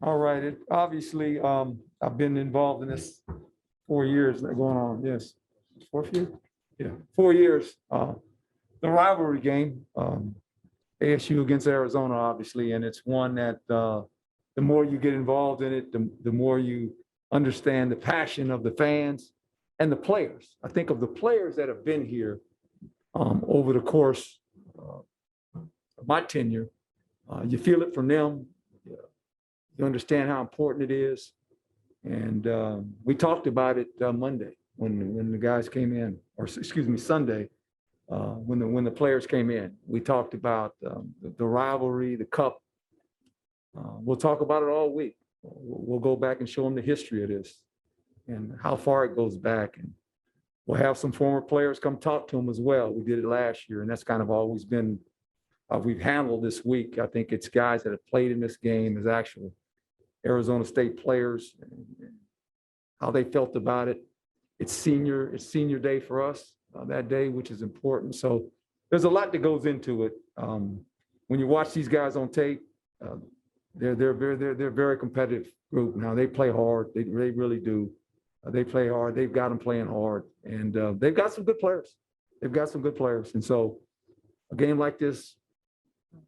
All right. Obviously, I've been involved in this 4 years going on. Yes. Fourth year? Yeah, 4 years. The rivalry game, ASU against Arizona, obviously, and it's one that the more you get involved in it, the more you understand the passion of the fans and the players. I think of the players that have been here over the course of my tenure. You feel it from them. You understand how important it is. And we talked about it Monday when the guys came in, or excuse me, Sunday, when the players came in. We talked about the rivalry, the cup. We'll talk about it all week. We'll go back and show them the history of this and how far it goes back. And we'll have some former players come talk to them as well. We did it last year, and that's kind of always been we've handled this week. I think it's guys that have played in this game as actual Arizona State players, and how they felt about it. It's senior day for us that day, which is important. So there's a lot that goes into it. When you watch these guys on tape, they're a very competitive group. Now they play hard. They really do. They play hard. They've got them playing hard, and they've got some good players. And so a game like this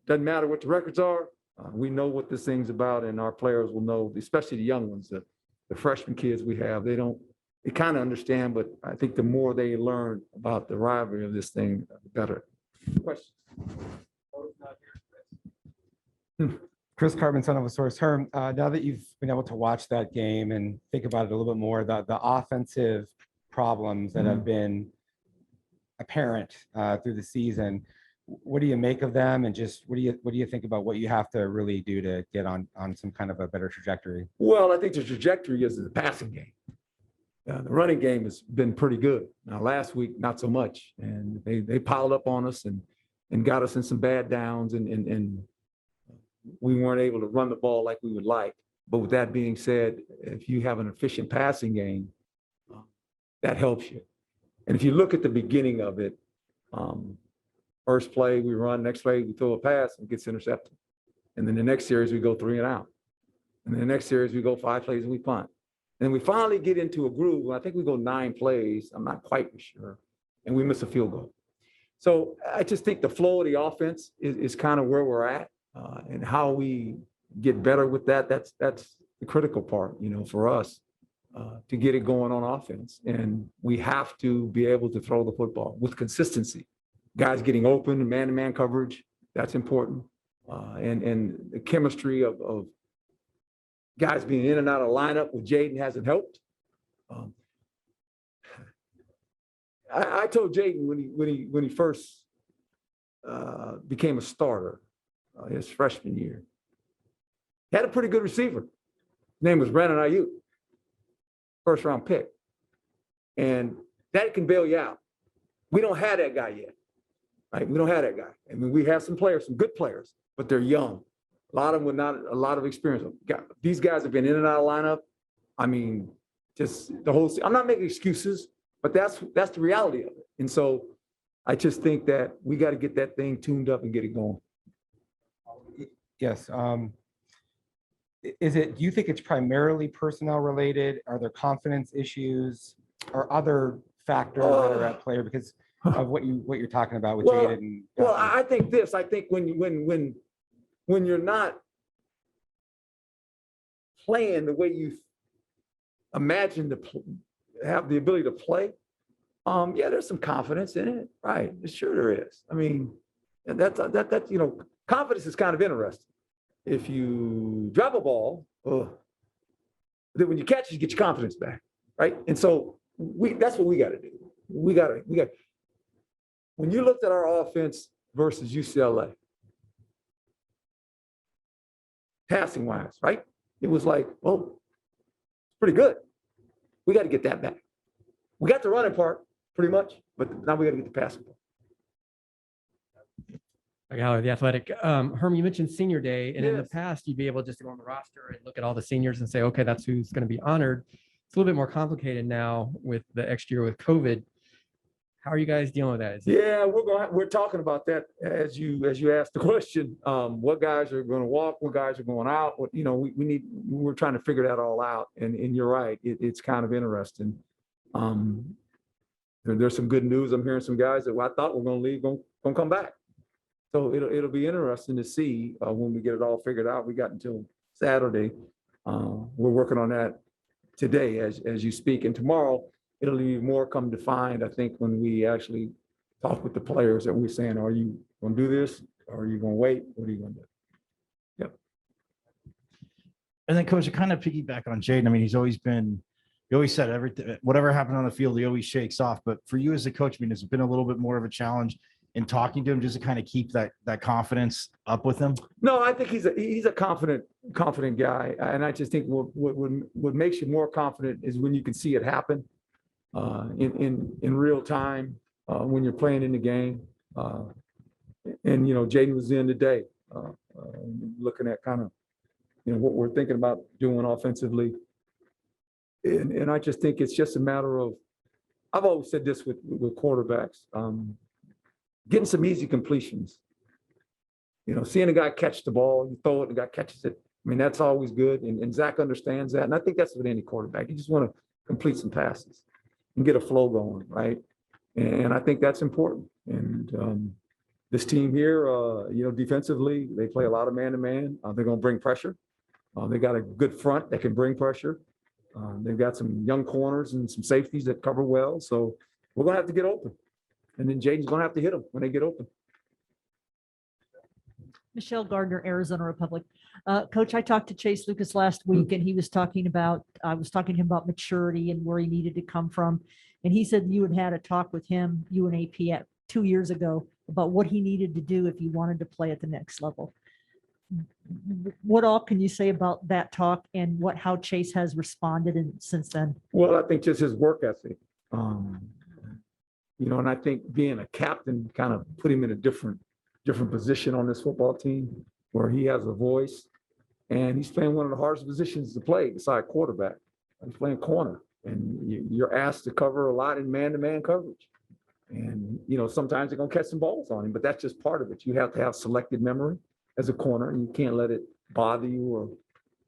doesn't matter what the records are. We know what this thing's about, and our players will know, especially the young ones, the freshman kids we have. They kind of understand, but I think the more they learn about the rivalry of this thing, the better. Questions? Chris Carbon, son of a source. Herm, now that you've been able to watch that game and think about it a little bit more, the offensive problems that have been apparent through the season, what do you make of them, and just what do you think about what you have to really do to get on some kind of a better trajectory? Well, I think the trajectory is the passing game. The running game has been pretty good. Now, last week, not so much, and they piled up on us and got us in some bad downs, and we weren't able to run the ball like we would like. But with that being said, if you have an efficient passing game, that helps you. And if you look at the beginning of it, first play we run, next play we throw a pass and it gets intercepted. And then the next series we go 3 and out. And then the next series we go 5 plays and we punt. And then we finally get into a groove. I think we go 9 plays. I'm not quite sure. And we miss a field goal. So I just think the flow of the offense is kind of where we're at, and how we get better with that. That's the critical part, for us to get it going on offense. And we have to be able to throw the football with consistency. Guys getting open, man-to-man coverage, that's important. And the chemistry of guys being in and out of lineup with Jaden hasn't helped. I told Jaden when he first became a starter his freshman year, he had a pretty good receiver. His name was Brandon Ayuk, first round pick. And that can bail you out. We don't have that guy yet. Right? We don't have that guy. I mean, we have some players, some good players, but they're young. A lot of them with not a lot of experience. These guys have been in and out of lineup. I mean, just the whole. I'm not making excuses, but that's the reality of it. And so, I just think that we got to get that thing tuned up and get it going. Yes. Do you think it's primarily personnel related? Are there confidence issues or other factors that are at play because of what you're talking about with Jaden? Well, I think this. I think when you're not playing the way you imagine to have the ability to play, yeah, there's some confidence in it, right? Sure there is. I mean, that's confidence is kind of interesting. If you drop a ball, then when you catch it, you get your confidence back, right? And so that's what we got to do. We got. When you looked at our offense versus UCLA, passing wise, right? It was like, oh, it's pretty good. We got to get that back. We got the running part pretty much, but now we got to get the passing part. The Athletic. Herm, you mentioned senior day, and in the Yes. past, you'd be able just to go on the roster and look at all the seniors and say, okay, that's who's going to be honored. It's a little bit more complicated now with the extra year with COVID. How are you guys dealing with that? Yeah, we're talking about that as you asked the question. What guys are going to walk? What guys are going out? What we're trying to figure that all out. And you're right, it's kind of interesting. There's some good news. I'm hearing some guys that I thought were going to leave, going to come back. So it'll be interesting to see when we get it all figured out. We got until Saturday. We're working on that today as you speak, and tomorrow it'll be more come defined, I think, when we actually talk with the players that we're saying, are you going to do this? Or are you going to wait? What are you going to do? Yep. And then, Coach, to kind of piggyback on Jaden, I mean, he always said everything, whatever happened on the field, he always shakes off. But for you as a coach, I mean, has it been a little bit more of a challenge in talking to him just to kind of keep that confidence up with him? No, I think he's a confident guy. And I just think what makes you more confident is when you can see it happen in real time when you're playing in the game. And, Jaden was in today looking at kind of, what we're thinking about doing offensively. And I just think it's just a matter of, I've always said this with quarterbacks, getting some easy completions. Seeing a guy catch the ball, you throw it, the guy catches it. I mean, that's always good. And Zach understands that. And I think that's with any quarterback. You just want to complete some passes and get a flow going, right? And I think that's important. And this team here, defensively, they play a lot of man-to-man. They're going to bring pressure. They got a good front that can bring pressure. They've got some young corners and some safeties that cover well. So we're going to have to get open. And then Jaden's going to have to hit them when they get open. Michelle Gardner, Arizona Republic. Coach, I talked to Chase Lucas last week, and I was talking to him about maturity and where he needed to come from. And he said you had a talk with him, you and AP, 2 years ago about what he needed to do if he wanted to play at the next level. What all can you say about that talk and how Chase has responded since then? Well, I think just his work ethic. And I think being a captain kind of put him in a different position on this football team where he has a voice, and he's playing one of the hardest positions to play beside quarterback. He's playing corner, and you're asked to cover a lot in man-to-man coverage. And, sometimes they're going to catch some balls on him, but that's just part of it. You have to have selected memory as a corner, and you can't let it bother you or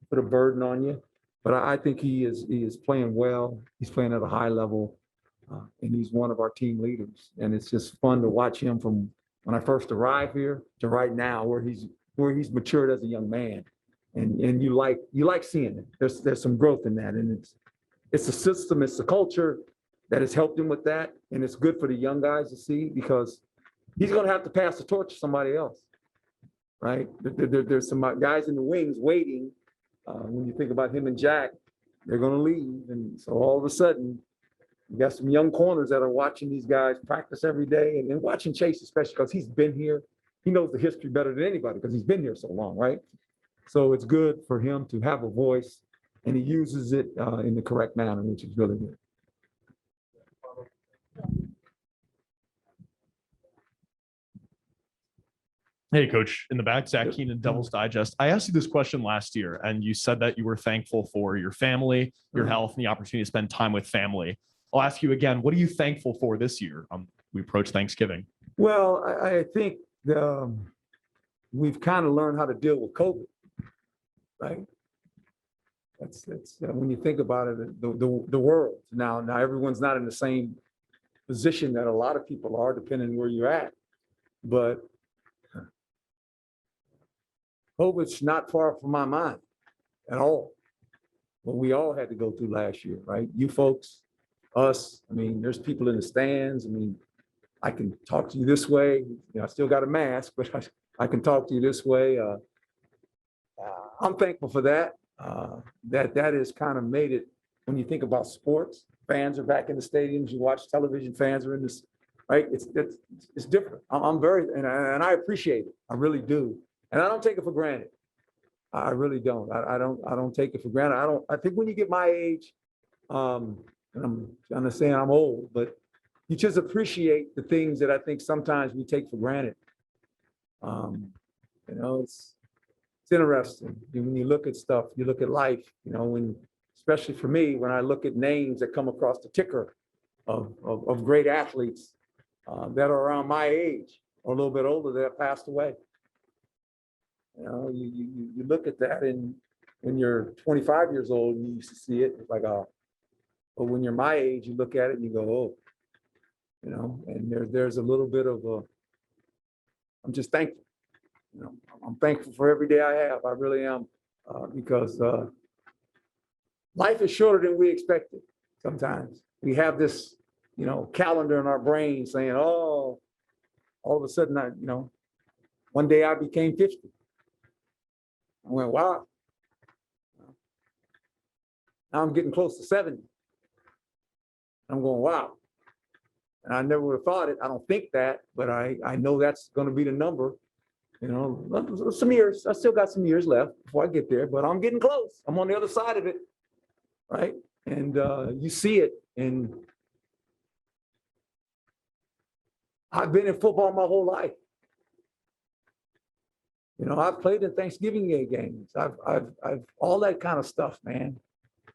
put a burden on you. But I think he is playing well. He's playing at a high level, and he's one of our team leaders. And it's just fun to watch him from when I first arrived here to right now, where he's matured as a young man. And you like seeing it. There's some growth in that, and it's the system, it's the culture that has helped him with that, and it's good for the young guys to see because he's going to have to pass the torch to somebody else, right? There's some guys in the wings waiting. When you think about him and Jack, they're going to leave, and so all of a sudden, you got some young corners that are watching these guys practice every day, and watching Chase, especially because he's been here. He knows the history better than anybody because he's been here so long, right? So it's good for him to have a voice, and he uses it in the correct manner, which is really good. Hey, Coach, in the back, Zach Keenan, Devil's Digest. I asked you this question last year, and you said that you were thankful for your family, your health, and the opportunity to spend time with family. I'll ask you again, what are you thankful for this year? We approach Thanksgiving. Well, I think we've kind of learned how to deal with COVID, right? That's when you think about it, the world. Now everyone's not in the same position that a lot of people are, depending on where you're at. But COVID's not far from my mind at all. What we all had to go through last year, right? You folks, us, I mean, there's people in the stands. I mean, I can talk to you this way. I still got a mask, but I can talk to you this way. I'm thankful for that. That has kind of made it, when you think about sports, fans are back in the stadiums, you watch television, fans are in this, right? It's different. I'm very, and I appreciate it. I really do. And I don't take it for granted. I really don't. I don't take it for granted. I think when you get my age, and I'm understand I'm old, but you just appreciate the things that I think sometimes we take for granted. It's interesting. When you look at stuff, you look at life, especially for me, when I look at names that come across the ticker of great athletes, that are around my age or a little bit older that have passed away. You know, you look at that, and when you're 25 years old, you used to see it, it's like, oh, but when you're my age, you look at it and you go, oh, you know, and there's a little bit of a, I'm just thankful. You know, I'm thankful for every day I have. I really am, because life is shorter than we expected. Sometimes we have this, you know, calendar in our brain saying, oh, all of a sudden, one day I became 50. I went, wow. Now I'm getting close to 70. I'm going, wow. And I never would have thought it. I don't think that, but I know that's going to be the number. You know, some years, I still got some years left before I get there, but I'm getting close. I'm on the other side of it, right? And you see it. And I've been in football my whole life. You know, I've played in Thanksgiving Day games. I've all that kind of stuff, man.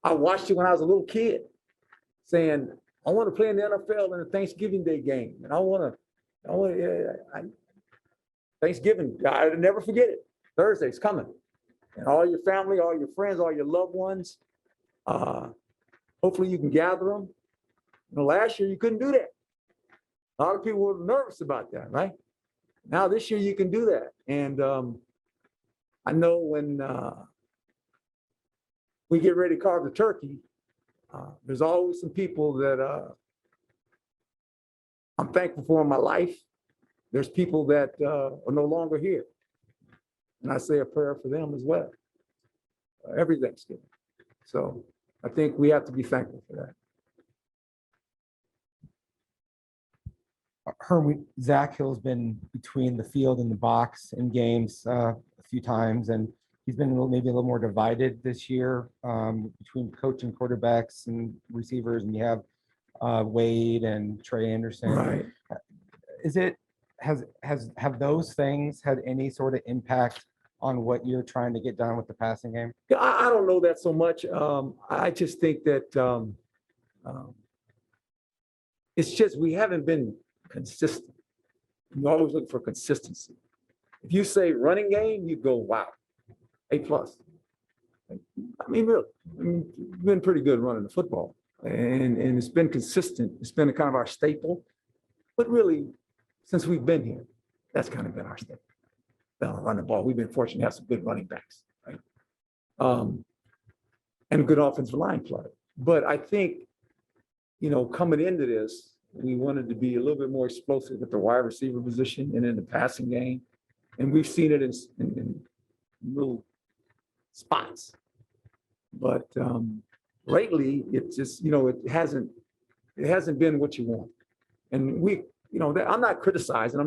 I watched it when I was a little kid, saying, I want to play in the NFL in a Thanksgiving Day game. And Thanksgiving, I never forget it. Thursday's coming. And all your family, all your friends, all your loved ones, hopefully you can gather them. You know, last year you couldn't do that. A lot of people were nervous about that, right? Now this year you can do that. And I know when we get ready to carve the turkey, there's always some people that I'm thankful for in my life. There's people that are no longer here. And I say a prayer for them as well, every Thanksgiving. So I think we have to be thankful for that. Herm, Zach Hill's been between the field and the box in games a few times, and he's been maybe a little more divided this year between coaching quarterbacks and receivers, and you have Wade and Trey Anderson. Right. Have those things had any sort of impact on what you're trying to get done with the passing game? Yeah, I don't know that so much. I just think that it's just we haven't been consistent. You always look for consistency. If you say running game, you go, wow, A+. I mean, really, we've been pretty good running the football, and it's been consistent. It's been a kind of our staple. But really, since we've been here, that's kind of been our staple. Run the ball. We've been fortunate to have some good running backs, right? And good offensive line play. But I think, you know, coming into this, we wanted to be a little bit more explosive at the wide receiver position and in the passing game. And we've seen it in little spots. But lately, it's just, you know, it hasn't been what you want. And we, you know, I'm not criticizing.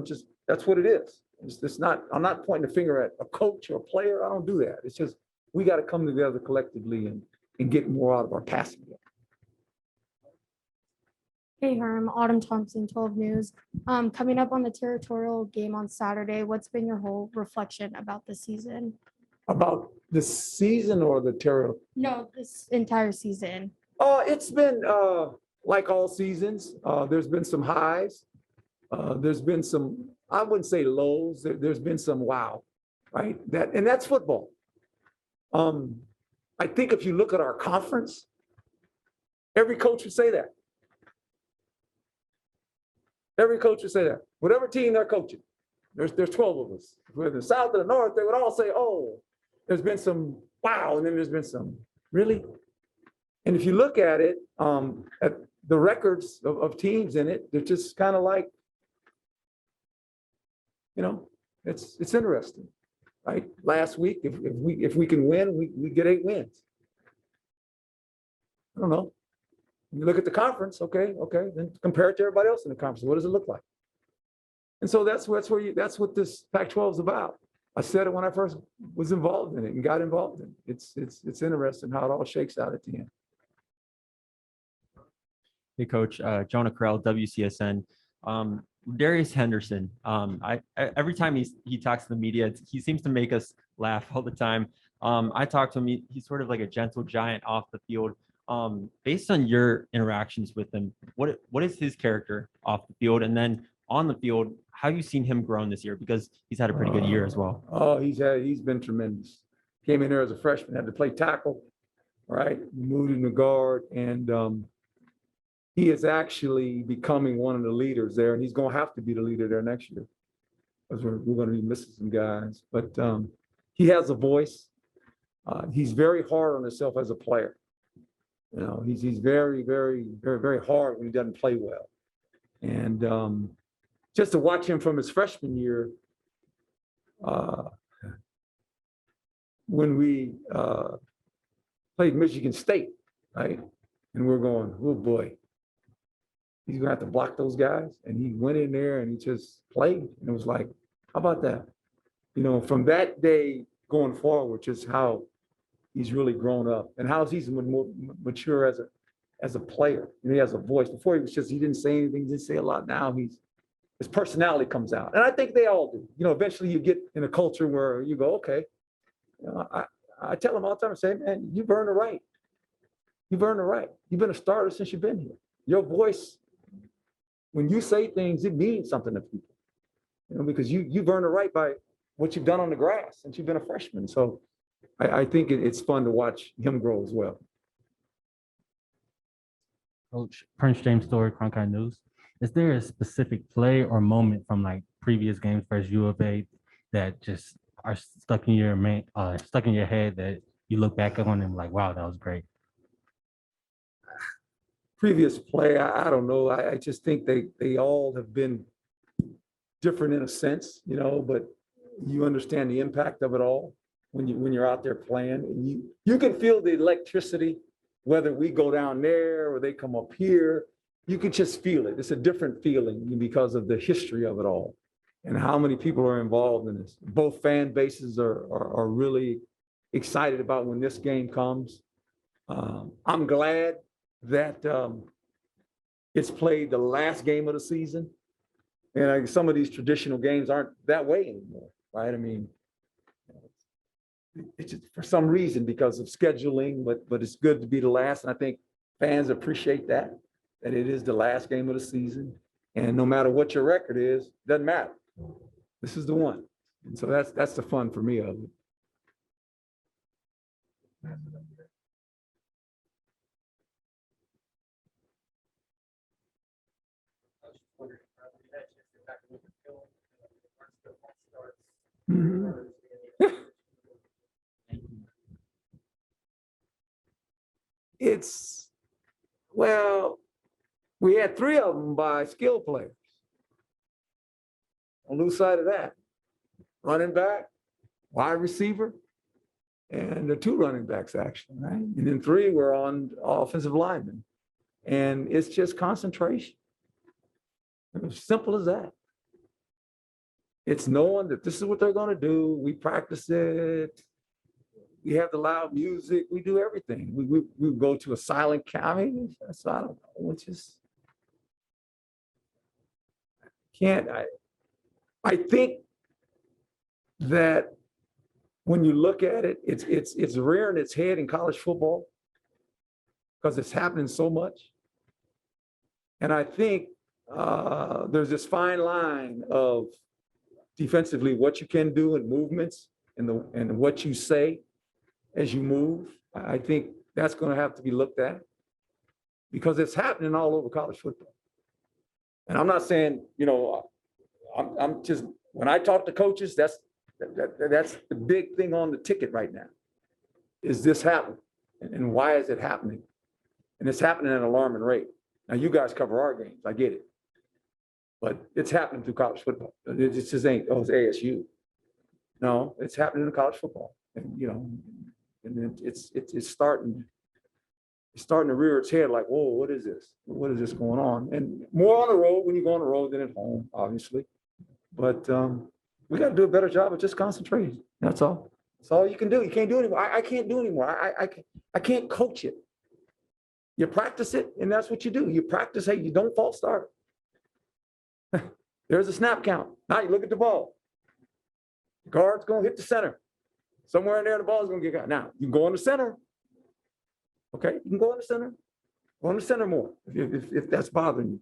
That's what it is. It's not, I'm not pointing the finger at a coach or a player. I don't do that. It's just, we got to come together collectively and get more out of our passing game. Hey, Herm, Autumn Thompson, 12 News. Coming up on the territorial game on Saturday, what's been your whole reflection about the season? About the season or the territorial? No, this entire season. It's been like all seasons. There's been some highs. There's been some, I wouldn't say lows. There's been some wow, right? And that's football. I think if you look at our conference, every coach would say that. Every coach would say that. Whatever team they're coaching, there's 12 of us. If we're in the South or the North, they would all say, oh, there's been some wow, and then there's been some really. And if you look at it, at the records of teams in it, they're just kind of like, you know, it's interesting, right? Last week, if we can win, we get 8 wins. I don't know. You look at the conference, okay, then compare it to everybody else in the conference. What does it look like? And so that's what this Pac-12 is about. I said it when I first was involved in it and got involved in it. It's interesting how it all shakes out at the end. Hey, Coach, Jonah Krell, WCSN. Darius Henderson. Every time he talks to the media, he seems to make us laugh all the time. I talk to him. He's sort of like a gentle giant off the field. Based on your interactions with him, what is his character off the field? And then on the field, how have you seen him grown this year? Because he's had a pretty good year as well. Oh, he's been tremendous. Came in there as a freshman, had to play tackle, right? Moved in the guard, and he is actually becoming one of the leaders there, and he's going to have to be the leader there next year because we're going to be missing some guys. But he has a voice. He's very hard on himself as a player. You know, he's very, very, very, very hard when he doesn't play well. And just to watch him from his freshman year, when we played Michigan State, right? And we're going, oh boy, he's gonna have to block those guys. And he went in there and he just played. And it was like, how about that? You know, from that day going forward, just how he's really grown up and how he's more mature as a player. You know, he has a voice. Before he didn't say anything, didn't say a lot. Now his personality comes out. And I think they all do. You know, eventually you get in a culture where you go, okay, you know, I tell him all the time, I say, man, you've earned the right. You've earned the right. You've been a starter since you've been here. Your voice, when you say things, it means something to people. You know, because you've earned the right by what you've done on the grass since you've been a freshman. So I think it's fun to watch him grow as well. Coach, Prince James Story, Cronkite News. Is there a specific play or moment from like previous games versus U of A that just are stuck in your head that you look back on and like, wow, that was great? Previous play, I don't know. I just think they all have been different in a sense, you know, but you understand the impact of it all when you're out there playing. And you can feel the electricity, whether we go down there or they come up here. You can just feel it. It's a different feeling because of the history of it all and how many people are involved in this. Both fan bases are really excited about when this game comes. I'm glad that it's played the last game of the season. And some of these traditional games aren't that way anymore, right? I mean, it's just for some reason because of scheduling, but it's good to be the last. And I think fans appreciate that it is the last game of the season. And no matter what your record is, doesn't matter. This is the one. And so that's the fun for me of it. Mhm. Well, we had 3 of them by skill players. On lose side of that, running back, wide receiver, and the 2 running backs actually, right? And then 3 were on offensive linemen. And it's just concentration. It's simple as that. It's knowing that this is what they're going to do. We practice it. We have the loud music. We do everything. We go to a silent county. So I don't know. It's just I think that when you look at it, it's rearing its head in college football because it's happening so much. And I think there's this fine line of defensively what you can do in movements and what you say as you move. I think that's going to have to be looked at because it's happening all over college football. And I'm not saying, you know, I'm just, when I talk to coaches, that's the big thing on the ticket right now. Is this happening? And why is it happening? And it's happening at an alarming rate. Now you guys cover our games, I get it. But it's happening through college football. It just ain't, oh, it's ASU. No, it's happening in college football. And, you know, and it's starting to rear its head like, whoa, what is this? What is this going on? And more on the road when you go on the road than at home, obviously. But we got to do a better job of just concentrating. That's all. That's all you can do. You can't do it anymore. I can't do it anymore. I can't coach it. You practice it, and that's what you do. You practice, hey, you don't false start. There's a snap count. Now you look at the ball. The guard's going to hit the center. Somewhere in there, the ball is going to get got. Now, you can go in the center. Okay, you can go in the center. Go in the center more if that's bothering you.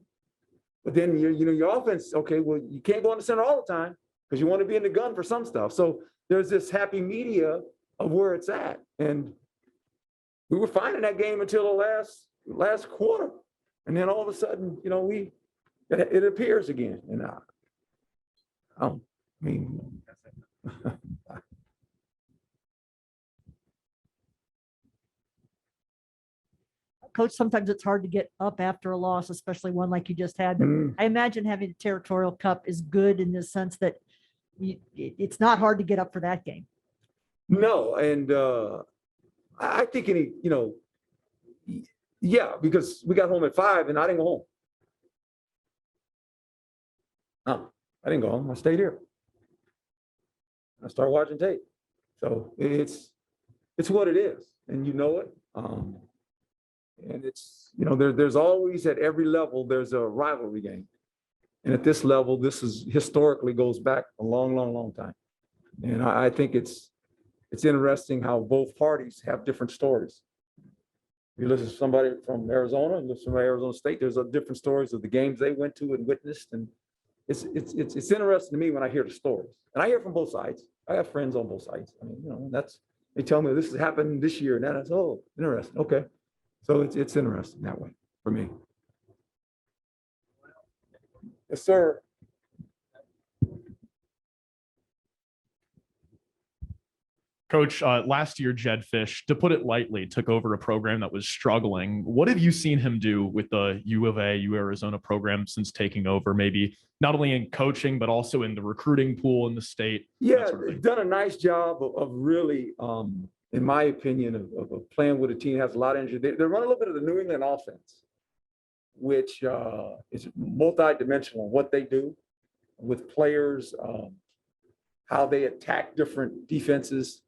But then your offense, okay, well, you can't go in the center all the time because you want to be in the gun for some stuff. So there's this happy media of where it's at. And we were fine in that game until the last quarter. And then all of a sudden, it appears again. And I mean, Coach, sometimes it's hard to get up after a loss, especially one like you just had. But I imagine having a territorial cup is good in the sense that it's not hard to get up for that game. no, and I think yeah, because we got home at 5 and I didn't go home. No, I didn't go home. I stayed here. I started watching tape. So it's what it is, and you know it. And it's, there's always at every level, there's a rivalry game. And at this level, this is historically goes back a long, long, long time. And I think it's interesting how both parties have different stories. You listen to somebody from Arizona and listen to Arizona State, there's different stories of the games they went to and witnessed. And it's interesting to me when I hear the stories. And I hear from both sides. I have friends on both sides. I mean, they tell me this has happened this year and that. It's, oh, interesting. Okay. So it's interesting that way for me. Yes, sir. Coach, last year, Jed Fish, to put it lightly, took over a program that was struggling. What have you seen him do with the U of A, U Arizona program since taking over, maybe not only in coaching, but also in the recruiting pool in the state? Yeah, they've done a nice job of really, in my opinion, of playing with a team that has a lot of energy. They run a little bit of the New England offense, which is multi-dimensional, what they do with players, how they attack different defenses.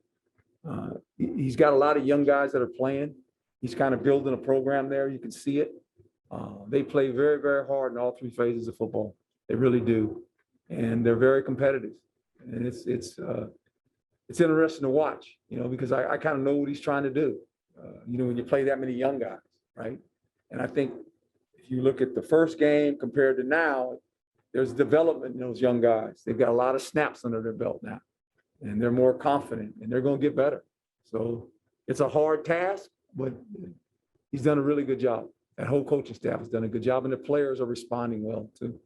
He's got a lot of young guys that are playing. He's kind of building a program there. You can see it. They play very, very hard in all 3 phases of football. They really do. And they're very competitive. And it's interesting to watch, because I kind of know what he's trying to do, when you play that many young guys, right? And I think if you look at the first game compared to now, there's development in those young guys. They've got a lot of snaps under their belt now, and they're more confident, and they're going to get better. So it's a hard task, but he's done a really good job. That whole coaching staff has done a good job, and the players are responding well too.